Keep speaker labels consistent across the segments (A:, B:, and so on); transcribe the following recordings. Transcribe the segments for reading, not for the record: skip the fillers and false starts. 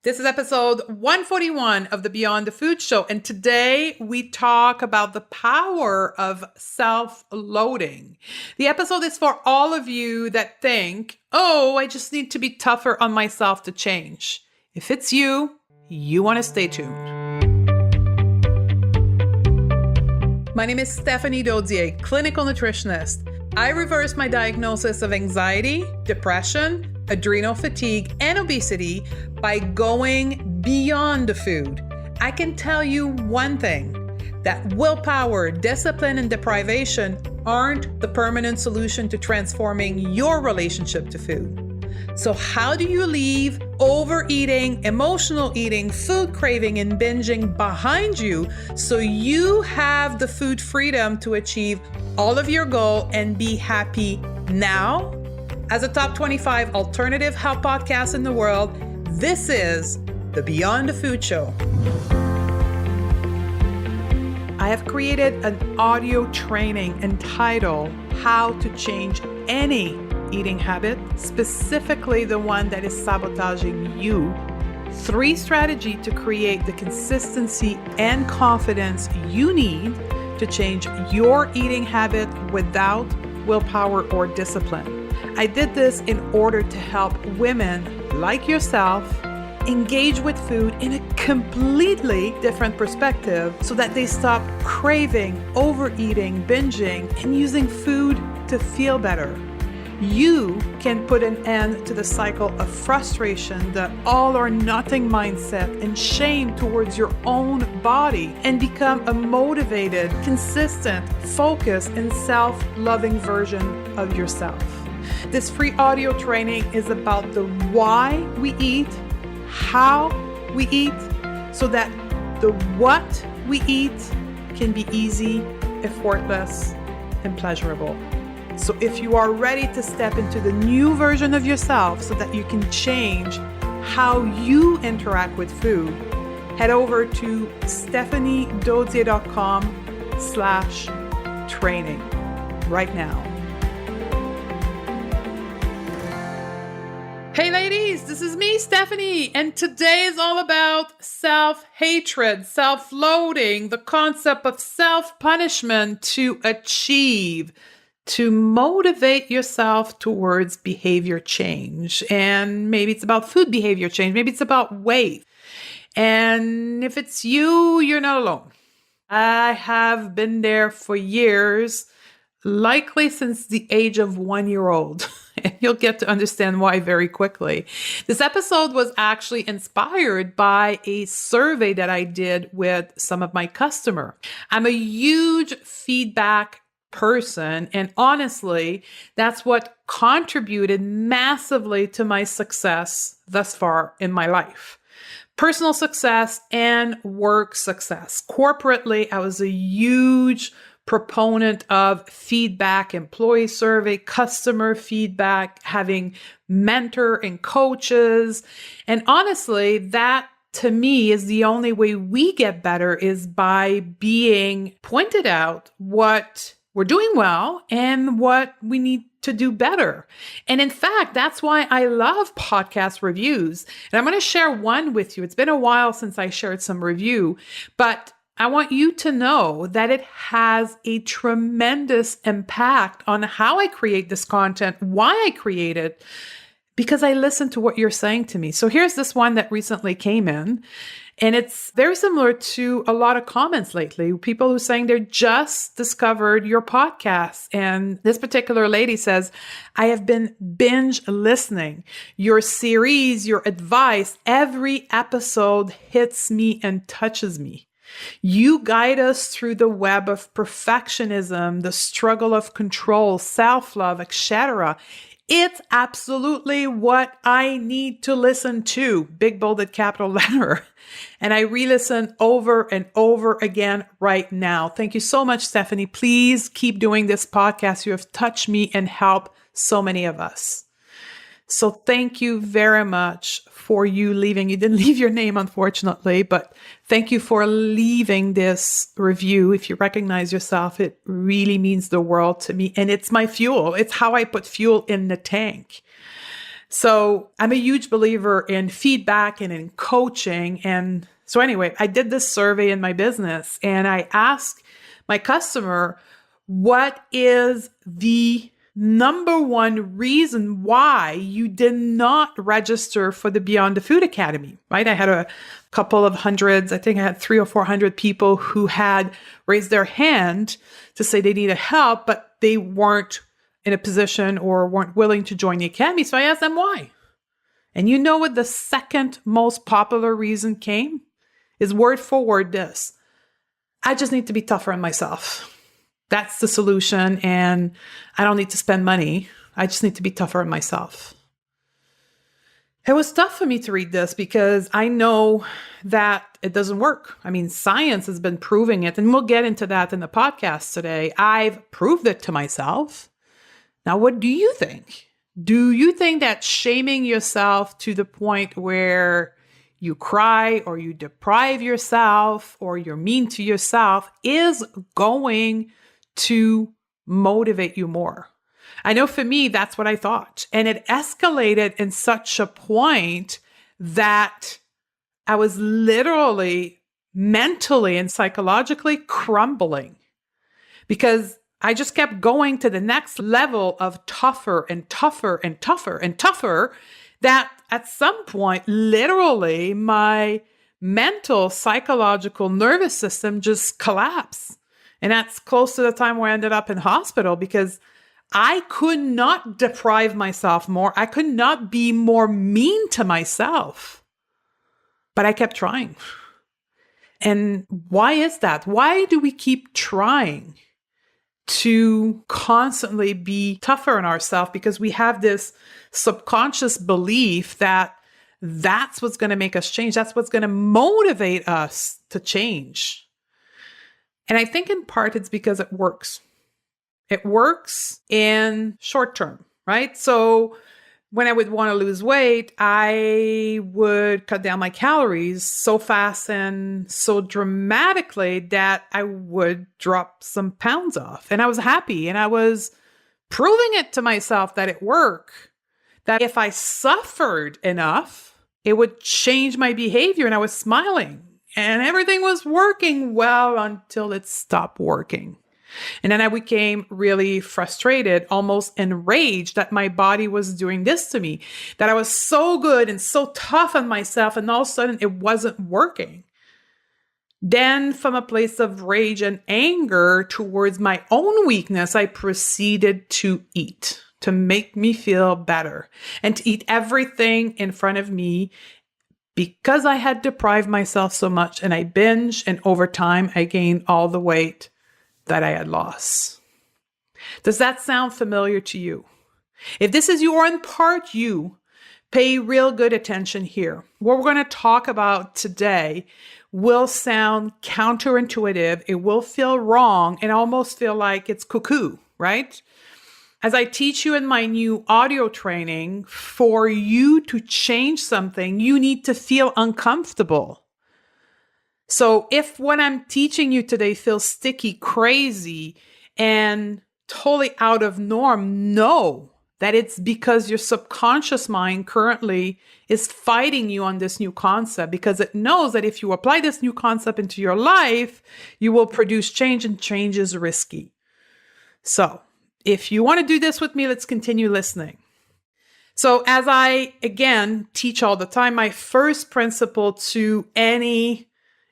A: This is episode 141 of the Beyond the Food Show. And today we talk about the power of self-loading. The episode is for all of you that think, oh, I just need to be tougher on myself to change. If it's you, you want to stay tuned. My name is Stephanie Dodier, clinical nutritionist. I reversed my diagnosis of anxiety, depression, adrenal fatigue, and obesity by going beyond the food. I can tell you one thing, that willpower, discipline, and deprivation aren't the permanent solution to transforming your relationship to food. So how do you leave overeating, emotional eating, food craving, and binging behind you so you have the food freedom to achieve all of your goals and be happy now? As a top 25 alternative health podcast in the world, this is the Beyond the Food Show. I have created an audio training entitled How to Change Any Eating Habit, specifically the one that is sabotaging you. 3 strategies to create the consistency and confidence you need to change your eating habit without willpower or discipline. I did this in order to help women like yourself engage with food in a completely different perspective so that they stop craving, overeating, binging, and using food to feel better. You can put an end to the cycle of frustration, the all or nothing mindset, and shame towards your own body and become a motivated, consistent, focused, and self-loving version of yourself. This free audio training is about the why we eat, how we eat, so that the what we eat can be easy, effortless, and pleasurable. So if you are ready to step into the new version of yourself so that you can change how you interact with food, head over to stephaniedodier.com/training right now. Hey ladies, this is me, Stephanie, and today is all about self-hatred, self-loading, the concept of self-punishment to achieve, to motivate yourself towards behavior change. And maybe it's about food behavior change, maybe it's about weight. And if it's you, you're not alone. I have been there for years, likely since the age of 1-year-old. And you'll get to understand why very quickly. This episode was actually inspired by a survey that I did with some of my customers. I'm a huge feedback person, and honestly, that's what contributed massively to my success thus far in my life. Personal success and work success. Corporately, I was a huge proponent of feedback, employee survey, customer feedback, having mentor and coaches. And honestly, that to me is the only way we get better is by being pointed out what we're doing well and what we need to do better. And in fact, that's why I love podcast reviews. And I'm going to share one with you. It's been a while since I shared some review, but I want you to know that it has a tremendous impact on how I create this content, why I create it, because I listen to what you're saying to me. So here's this one that recently came in, and it's very similar to a lot of comments lately. People who are saying they just discovered your podcast. And this particular lady says, I have been binge listening. Your series, your advice, every episode hits me and touches me. You guide us through the web of perfectionism, the struggle of control, self-love, etc. It's absolutely what I need to listen to, big bolded capital letter. And I re-listen over and over again right now. Thank you so much, Stephanie. Please keep doing this podcast. You have touched me and helped so many of us. So thank you very much for you leaving. You didn't leave your name, unfortunately, but thank you for leaving this review. If you recognize yourself, it really means the world to me. And it's my fuel. It's how I put fuel in the tank. So I'm a huge believer in feedback and in coaching. And so anyway, I did this survey in my business and I asked my customer, what is the number one reason why you did not register for the Beyond the Food Academy, right? I had a couple of hundreds, I think I had 300 or 400 people who had raised their hand to say they needed help, but they weren't in a position or weren't willing to join the academy. So I asked them why. And you know what the second most popular reason came? Is word for word this: I just need to be tougher on myself. That's the solution. And I don't need to spend money. I just need to be tougher on myself. It was tough for me to read this because I know that it doesn't work. I mean, science has been proving it, and we'll get into that in the podcast today. I've proved it to myself. Now, what do you think? Do you think that shaming yourself to the point where you cry or you deprive yourself or you're mean to yourself is going to motivate you more? I know for me, that's what I thought. And it escalated in such a point that I was literally mentally and psychologically crumbling because I just kept going to the next level of tougher and tougher and tougher and tougher, that at some point, literally, my mental, psychological, nervous system just collapsed. And that's close to the time where I ended up in hospital because I could not deprive myself more. I could not be more mean to myself. But I kept trying. And why is that? Why do we keep trying to constantly be tougher on ourselves? Because we have this subconscious belief that that's what's going to make us change. That's what's going to motivate us to change. And I think in part it's because it works. It works in short term, right? So when I would want to lose weight, I would cut down my calories so fast and so dramatically that I would drop some pounds off. And I was happy and I was proving it to myself that it worked, that if I suffered enough, it would change my behavior. And I was smiling and everything was working well until it stopped working. And then I became really frustrated, almost enraged that my body was doing this to me, that I was so good and so tough on myself, and all of a sudden it wasn't working. Then from a place of rage and anger towards my own weakness, I proceeded to eat to make me feel better and to eat everything in front of me because I had deprived myself so much, and I binged, and over time I gained all the weight that I had lost. Does that sound familiar to you? If this is you or in part you, pay real good attention here. What we're going to talk about today will sound counterintuitive. It will feel wrong and almost feel like it's cuckoo, right? As I teach you in my new audio training, for you to change something, you need to feel uncomfortable. So if what I'm teaching you today feels sticky, crazy, and totally out of norm, know that it's because your subconscious mind currently is fighting you on this new concept, because it knows that if you apply this new concept into your life, you will produce change, and change is risky. So if you want to do this with me, let's continue listening. So as I, again, teach all the time, my first principle to any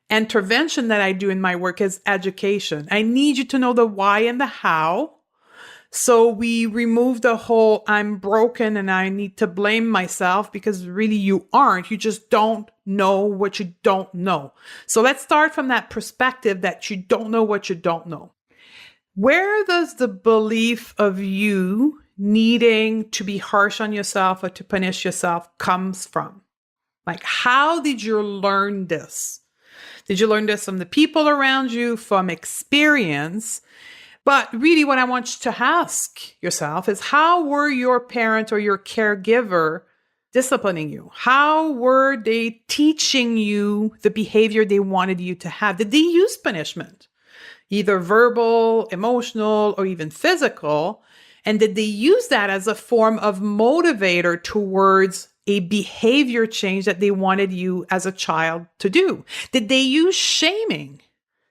A: intervention that I do in my work is education. I need you to know the why and the how. So we remove the whole I'm broken and I need to blame myself, because really you aren't. You just don't know what you don't know. So let's start from that perspective that you don't know what you don't know. Where does the belief of you needing to be harsh on yourself or to punish yourself comes from? Like, how did you learn this? Did you learn this from the people around you, from experience? But really what I want you to ask yourself is, how were your parent or your caregiver disciplining you? How were they teaching you the behavior they wanted you to have? Did they use punishment, either verbal, emotional, or even physical? And did they use that as a form of motivator towards a behavior change that they wanted you as a child to do? Did they use shaming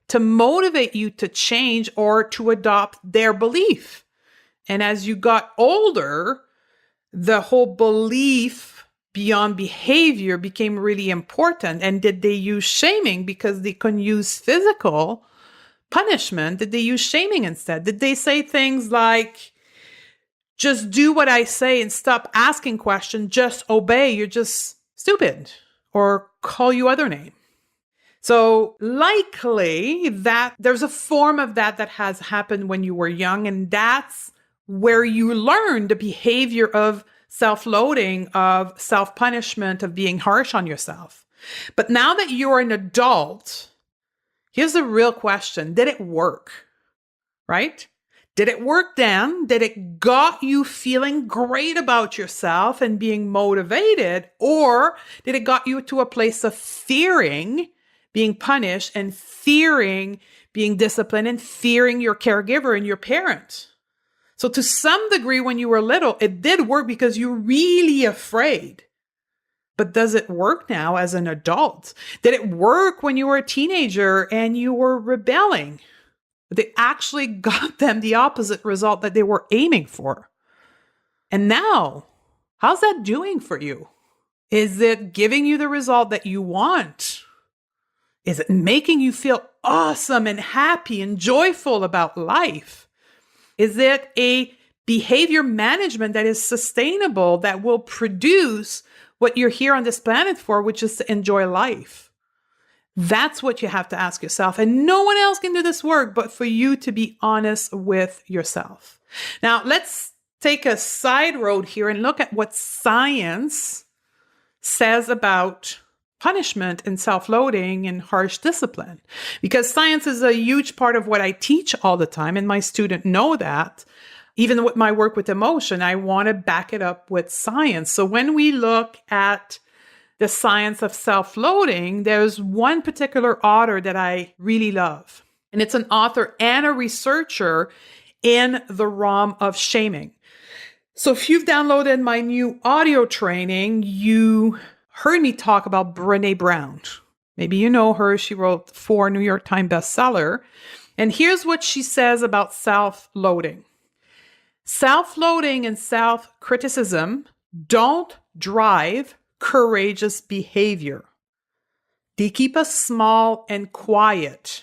A: to motivate you to change or to adopt their belief? And as you got older, the whole belief beyond behavior became really important. And did they use shaming because they couldn't use physical punishment? Did they use shaming instead? Did they say things like, just do what I say and stop asking questions, just obey, you're just stupid, or call you other name? So likely that there's a form of that has happened when you were young, and that's where you learn the behavior of self-loathing, of self-punishment, of being harsh on yourself. But now that you're an adult, here's the real question. Did it work? Right? Did it work then? Did it got you feeling great about yourself and being motivated? Or did it got you to a place of fearing being punished and fearing being disciplined and fearing your caregiver and your parent? So to some degree, when you were little, it did work because you're really afraid. But does it work now as an adult? Did it work when you were a teenager and you were rebelling? They actually got them the opposite result that they were aiming for. And now, how's that doing for you? Is it giving you the result that you want? Is it making you feel awesome and happy and joyful about life? Is it a behavior management that is sustainable, that will produce what you're here on this planet for, which is to enjoy life? That's what you have to ask yourself. And no one else can do this work but for you to be honest with yourself. Now, let's take a side road here and look at what science says about punishment and self-loathing and harsh discipline. Because science is a huge part of what I teach all the time, and my students know that. Even with my work with emotion, I want to back it up with science. So when we look at the science of self-loathing, there's one particular author that I really love. And it's an author and a researcher in the realm of shaming. So if you've downloaded my new audio training, you heard me talk about Brené Brown. Maybe you know her. She wrote 4 New York Times bestseller. And here's what she says about self-loathing. Self-loathing and self-criticism don't drive courageous behavior. They keep us small and quiet.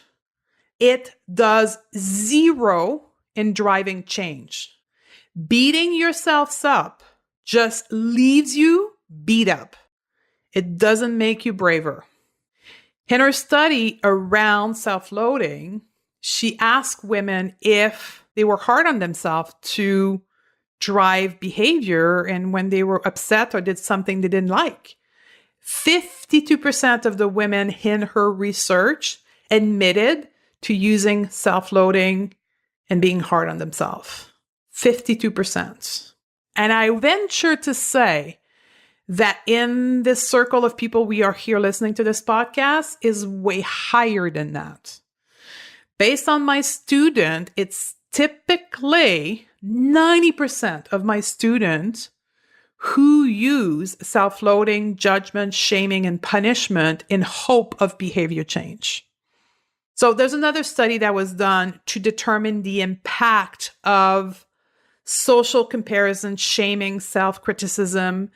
A: It does 0 in driving change. Beating yourself up just leaves you beat up. It doesn't make you braver. In her study around self-loathing, she asked women if they were hard on themselves to drive behavior and when they were upset or did something they didn't like. 52% of the women in her research admitted to using self-loathing and being hard on themselves. 52%. And I venture to say that in this circle of people we are here listening to this podcast is way higher than that. Based on my student, it's typically 90% of my students who use self-loathing, judgment, shaming, and punishment in hope of behavior change. So there's another study that was done to determine the impact of social comparison, shaming, self-criticism,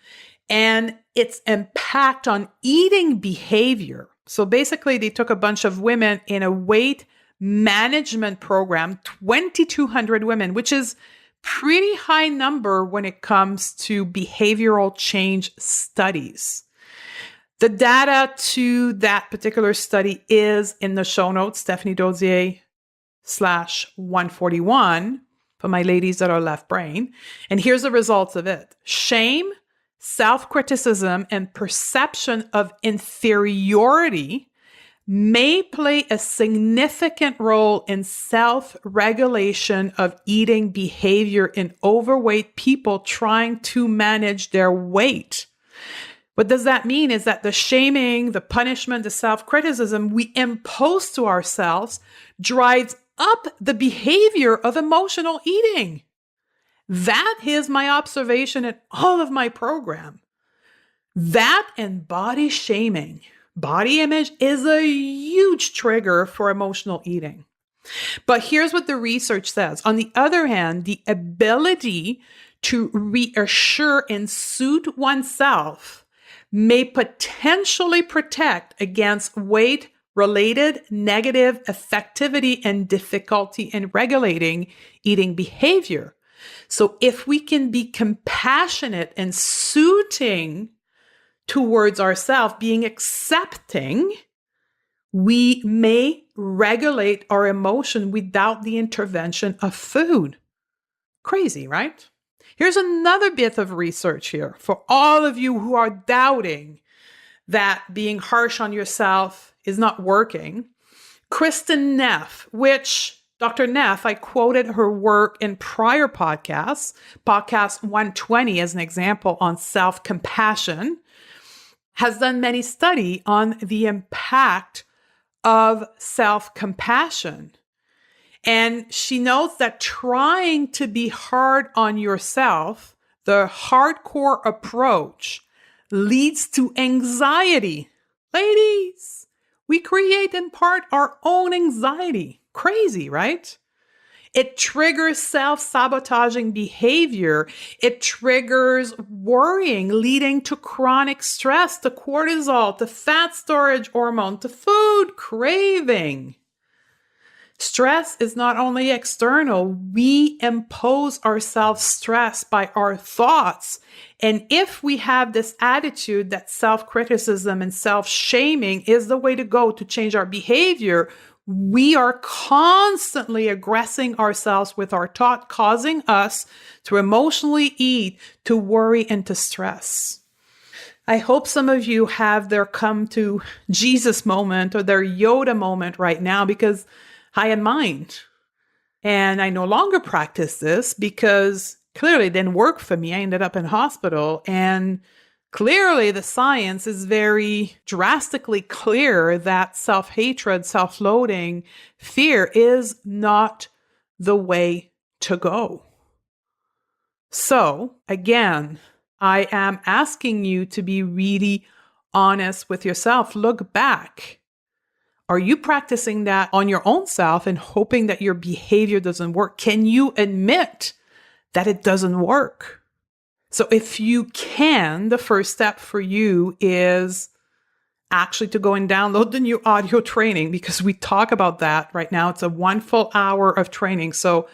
A: and its impact on eating behavior. So basically, they took a bunch of women in a weight management program, 2,200 women, which is pretty high number when it comes to behavioral change studies. The data to that particular study is in the show notes, Stephanie Dodier/141 for my ladies that are left brain. And here's the results of it. Shame, self-criticism, and perception of inferiority may play a significant role in self-regulation of eating behavior in overweight people trying to manage their weight. What does that mean is that the shaming, the punishment, the self-criticism we impose to ourselves drives up the behavior of emotional eating. That is my observation in all of my program. That and body shaming, body image is a huge trigger for emotional eating. But here's what the research says. On the other hand, the ability to reassure and soothe oneself may potentially protect against weight-related negative affectivity and difficulty in regulating eating behavior. So if we can be compassionate and soothing towards ourselves, being accepting, we may regulate our emotion without the intervention of food. Crazy, right? Here's another bit of research here for all of you who are doubting that being harsh on yourself is not working. Kristen Neff, which Dr. Neff, I quoted her work in prior podcasts, podcast 120 as an example on self-compassion, has done many studies on the impact of self-compassion. And she notes that trying to be hard on yourself, the hardcore approach, leads to anxiety. Ladies, we create in part our own anxiety. Crazy, right? It triggers self-sabotaging behavior. It triggers worrying, leading to chronic stress, to cortisol, to fat storage hormone, to food craving. Stress is not only external, we impose ourselves stress by our thoughts. And if we have this attitude that self-criticism and self-shaming is the way to go to change our behavior, we are constantly aggressing ourselves with our thought, causing us to emotionally eat, to worry, and to stress. I hope some of you have their come to Jesus moment or their Yoda moment right now, because I had mine. And I no longer practice this because clearly it didn't work for me. I ended up in hospital, and clearly the science is very drastically clear that self-hatred, self-loathing, fear is not the way to go. So again, I am asking you to be really honest with yourself. Look back. Are you practicing that on your own self and hoping that your behavior doesn't work? Can you admit that it doesn't work? So if you can, the first step for you is actually to go and download the new audio training, because we talk about that right now. It's a 1 full hour of training. So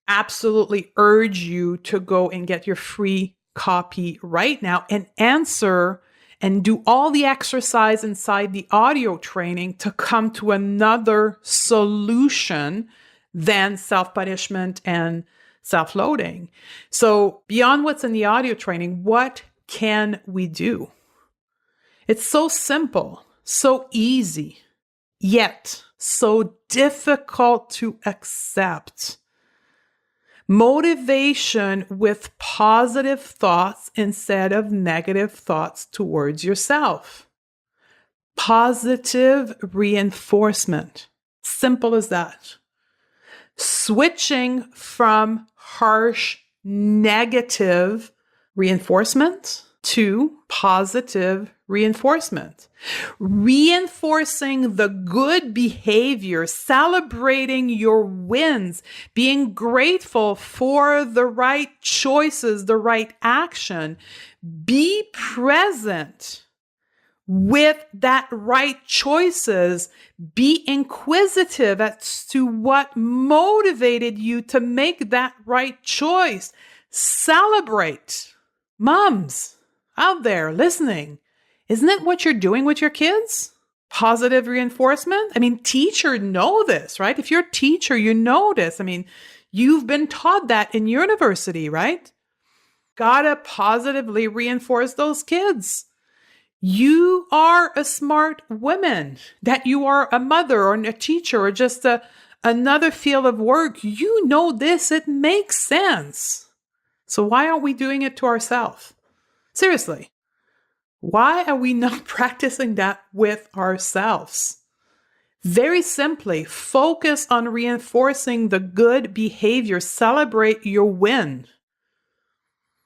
A: absolutely urge you to go and get your free copy right now and answer and do all the exercise inside the audio training to come to another solution than self-punishment and self-loathing. So beyond what's in the audio training, what can we do? It's so simple, so easy, yet so difficult to accept. Motivation with positive thoughts instead of negative thoughts towards yourself. Positive reinforcement. Simple as that. Switching from harsh, negative reinforcement to positive reinforcement. Reinforcing the good behavior, celebrating your wins, being grateful for the right choices, the right action. Be present with that right choices. Be inquisitive as to what motivated you to make that right choice. Celebrate. Moms out there listening, isn't it what you're doing with your kids? Positive reinforcement? I mean, teachers know this, right? If you're a teacher, you know this. I mean, you've been taught that in university, right? Gotta positively reinforce those kids. You are a smart woman, that you are a mother or a teacher or just another field of work. You know this, it makes sense. So why aren't we doing it to ourselves? Seriously, why are we not practicing that with ourselves? Very simply, focus on reinforcing the good behavior. Celebrate your win.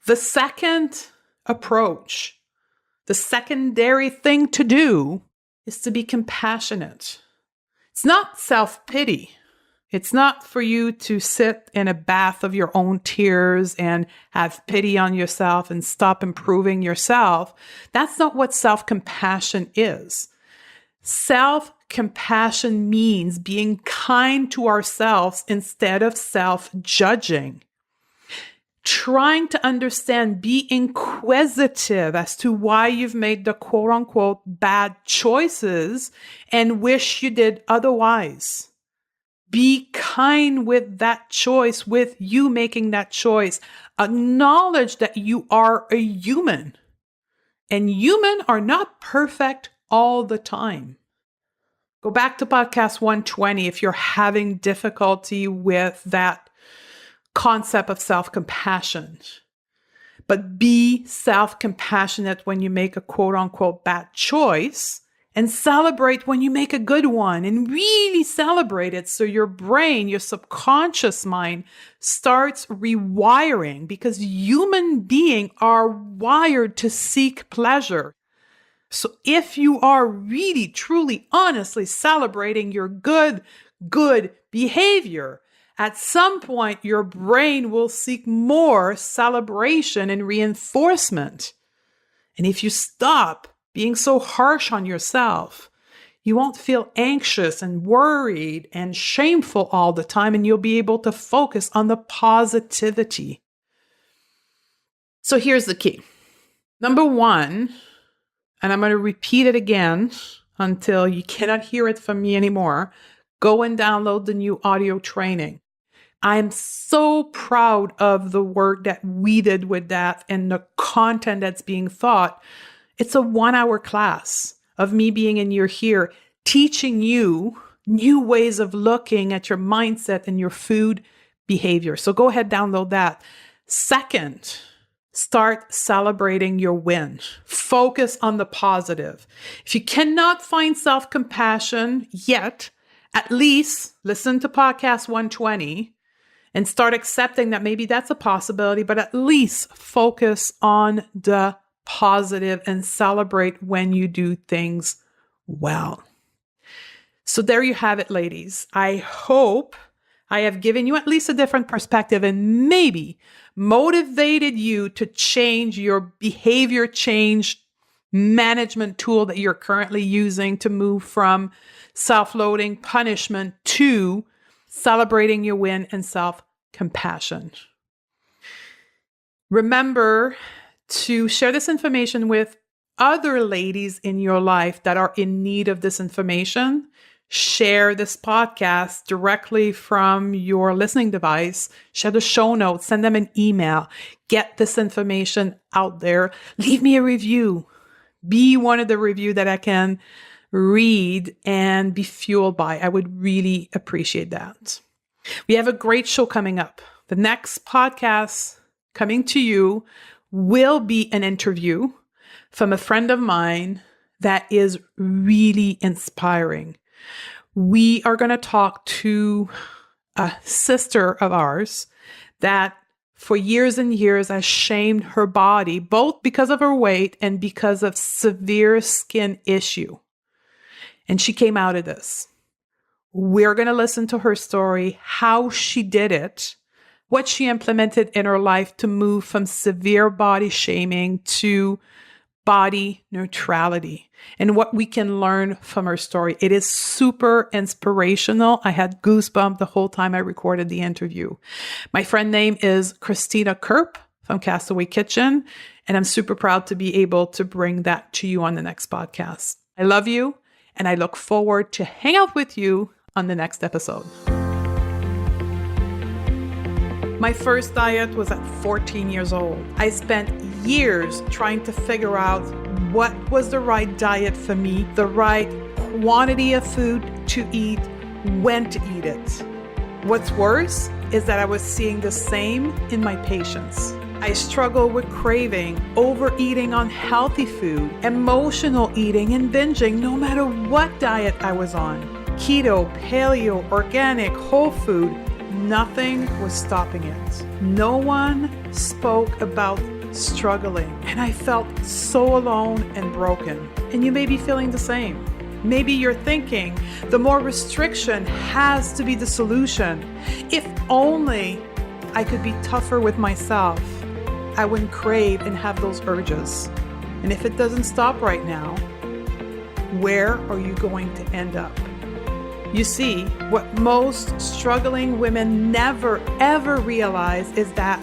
A: The second approach, the secondary thing to do is to be compassionate. It's not self-pity. It's not for you to sit in a bath of your own tears and have pity on yourself and stop improving yourself. That's not what self-compassion is. Self-compassion means being kind to ourselves instead of self-judging. Trying to understand, be inquisitive as to why you've made the quote-unquote bad choices and wish you did otherwise. Be kind with that choice, with you making that choice. Acknowledge that you are a human, and humans are not perfect all the time. Go back to podcast 120 if you're having difficulty with that concept of self-compassion. But be self-compassionate when you make a quote-unquote bad choice, and celebrate when you make a good one, and really celebrate it so your brain, your subconscious mind starts rewiring, because human beings are wired to seek pleasure. So if you are really, truly, honestly celebrating your good behavior, at some point your brain will seek more celebration and reinforcement. And if you stop being so harsh on yourself, you won't feel anxious and worried and shameful all the time, and you'll be able to focus on the positivity. So here's the key. Number one, and I'm going to repeat it again until you cannot hear it from me anymore, go and download the new audio training. I'm so proud of the work that we did with that and the content that's being taught. It's a 1-hour class of me being in your ear, teaching you new ways of looking at your mindset and your food behavior. So go ahead, download that. Second, start celebrating your win. Focus on the positive. If you cannot find self-compassion yet, at least listen to podcast 120 and start accepting that maybe that's a possibility, but at least focus on the positive and celebrate when you do things well. So there you have it, ladies. I hope I have given you at least a different perspective and maybe motivated you to change your behavior change management tool that you're currently using to move from self-loathing punishment to celebrating your win and self-compassion. Remember to share this information with other ladies in your life that are in need of this information. Share this podcast directly from your listening device. Share the show notes, send them an email. Get this information out there. Leave me a review. Be one of the reviews that I can read and be fueled by. I would really appreciate that. We have a great show coming up. The next podcast coming to you will be an interview from a friend of mine that is really inspiring. We are going to talk to a sister of ours that for years and years has shamed her body, both because of her weight and because of severe skin issue. And she came out of this. We're going to listen to her story, how she did it, what she implemented in her life to move from severe body shaming to body neutrality, and what we can learn from her story. It is super inspirational. I had goosebumps the whole time I recorded the interview. My friend name is Christina Kerp from Castaway Kitchen, and I'm super proud to be able to bring that to you on the next podcast. I love you, and I look forward to hang out with you on the next episode. My first diet was at 14 years old. I spent years trying to figure out what was the right diet for me, the right quantity of food to eat, when to eat it. What's worse is that I was seeing the same in my patients. I struggled with craving, overeating unhealthy food, emotional eating, and binging no matter what diet I was on. keto, paleo, organic, whole food, nothing was stopping it. No one spoke about struggling, and I felt so alone and broken. And you may be feeling the same. Maybe you're thinking the more restriction has to be the solution. If only I could be tougher with myself, I wouldn't crave and have those urges. And if it doesn't stop right now, where are you going to end up? You see, what most struggling women never ever realize is that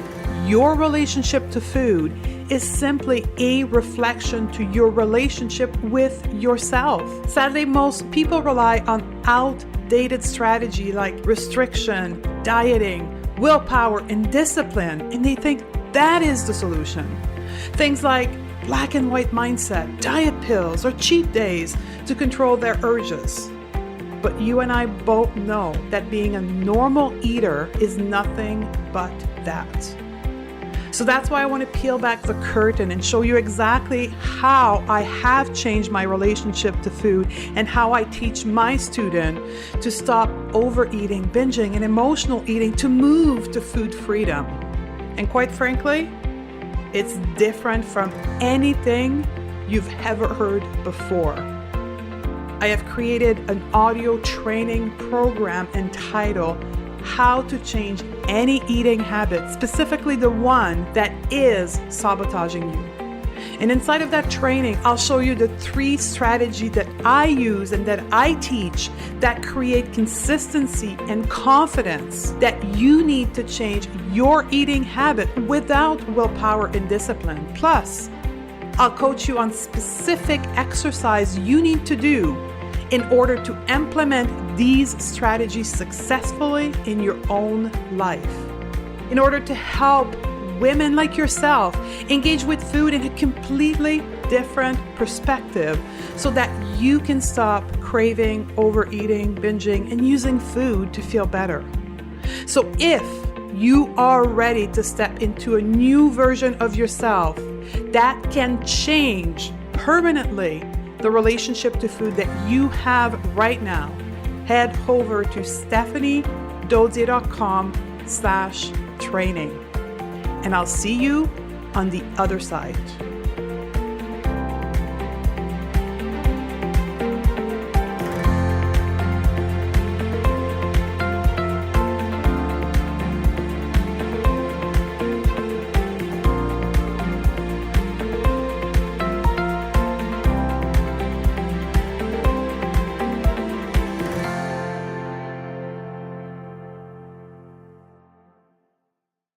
A: your relationship to food is simply a reflection to your relationship with yourself. Sadly, most people rely on outdated strategy like restriction, dieting, willpower, and discipline, and they think that is the solution. Things like black and white mindset, diet pills, or cheat days to control their urges. But you and I both know that being a normal eater is nothing but that. So that's why I want to peel back the curtain and show you exactly how I have changed my relationship to food and how I teach my student to stop overeating, binging, and emotional eating to move to food freedom. And quite frankly, it's different from anything you've ever heard before. I have created an audio training program entitled How to Change Any Eating Habit, specifically the one that is sabotaging you. And inside of that training, I'll show you the 3 strategies that I use and that I teach that create consistency and confidence that you need to change your eating habit without willpower and discipline. Plus, I'll coach you on specific exercise you need to do in order to implement these strategies successfully in your own life. In order to help women like yourself engage with food in a completely different perspective so that you can stop craving, overeating, binging, and using food to feel better. So if you are ready to step into a new version of yourself that can change permanently the relationship to food that you have right now, head over to stephaniedodier.com/training. And I'll see you on the other side.